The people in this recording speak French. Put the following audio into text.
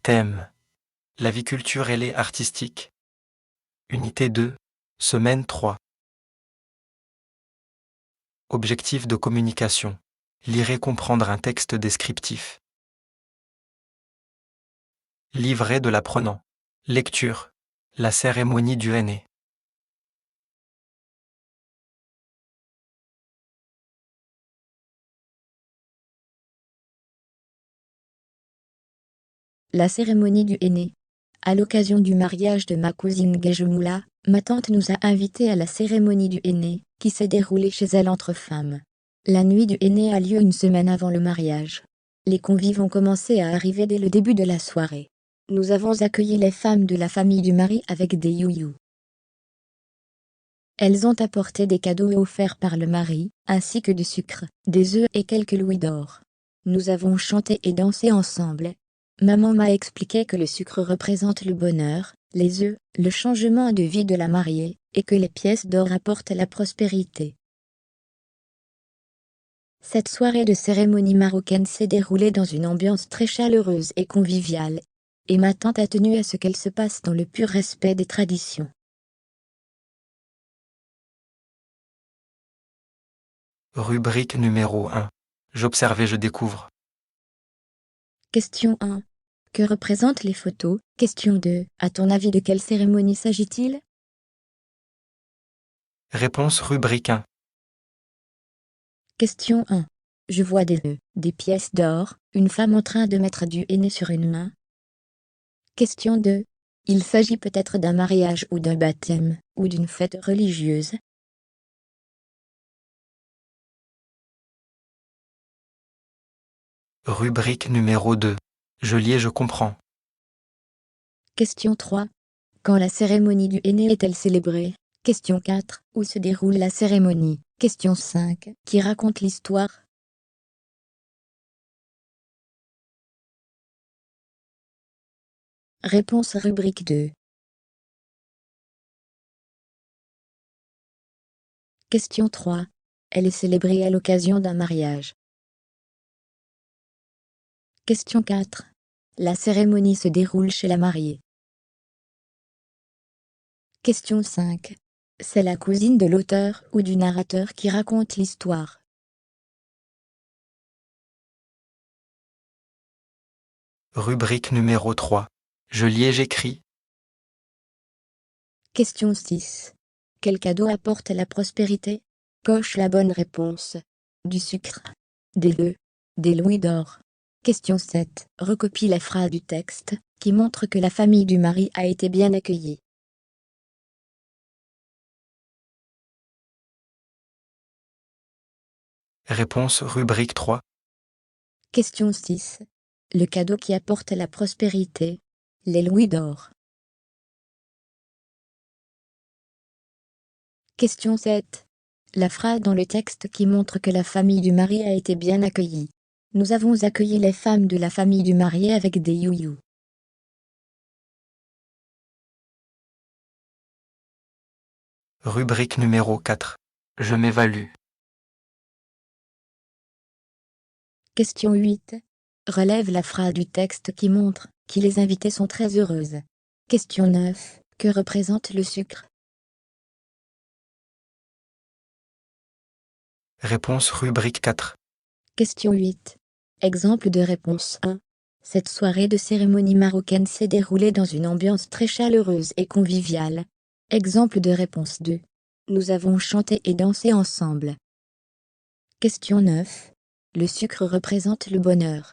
Thème: l'aviculture et les artistiques. Unité 2, semaine 3. Objectif de communication: lire et comprendre un texte descriptif. Livret de l'apprenant. Lecture: la cérémonie du henné. La cérémonie du henné. À l'occasion du mariage de ma cousine Gejemoula, ma tante nous a invités à la cérémonie du henné, qui s'est déroulée chez elle entre femmes. La nuit du henné a lieu une semaine avant le mariage. Les convives ont commencé à arriver dès le début de la soirée. Nous avons accueilli les femmes de la famille du mari avec des youyous. Elles ont apporté des cadeaux offerts par le mari, ainsi que du sucre, des œufs et quelques louis d'or. Nous avons chanté et dansé ensemble. Maman m'a expliqué que le sucre représente le bonheur, les œufs, le changement de vie de la mariée, et que les pièces d'or apportent la prospérité. Cette soirée de cérémonie marocaine s'est déroulée dans une ambiance très chaleureuse et conviviale, et ma tante a tenu à ce qu'elle se passe dans le pur respect des traditions. Rubrique numéro 1. J'observe et je découvre. Question 1. Que représentent les photos? Question 2. À ton avis, de quelle cérémonie s'agit-il? Réponse rubrique 1. Question 1. Je vois des œufs, des pièces d'or, une femme en train de mettre du henné sur une main. Question 2. Il s'agit peut-être d'un mariage ou d'un baptême, ou d'une fête religieuse. Rubrique numéro 2. Je lis et je comprends. Question 3. Quand la cérémonie du henné est-elle célébrée? Question 4. Où se déroule la cérémonie? Question 5. Qui raconte l'histoire? Réponse rubrique 2. Question 3. Elle est célébrée à l'occasion d'un mariage. Question 4. La cérémonie se déroule chez la mariée. Question 5. C'est la cousine de l'auteur ou du narrateur qui raconte l'histoire. Rubrique numéro 3. Je lis et j'écris. Question 6. Quel cadeau apporte la prospérité? Coche la bonne réponse. Du sucre. Des œufs. Des louis d'or. Question 7. Recopie la phrase du texte, qui montre que la famille du mari a été bien accueillie. Réponse rubrique 3. Question 6. Le cadeau qui apporte la prospérité. Les louis d'or. Question 7. La phrase dans le texte qui montre que la famille du mari a été bien accueillie. Nous avons accueilli les femmes de la famille du marié avec des youyous. Rubrique numéro 4. Je m'évalue. Question 8. Relève la phrase du texte qui montre que les invitées sont très heureuses. Question 9. Que représente le sucre? Réponse rubrique 4. Question 8. Exemple de réponse 1. Cette soirée de cérémonie marocaine s'est déroulée dans une ambiance très chaleureuse et conviviale. Exemple de réponse 2. Nous avons chanté et dansé ensemble. Question 9. Le sucre représente le bonheur.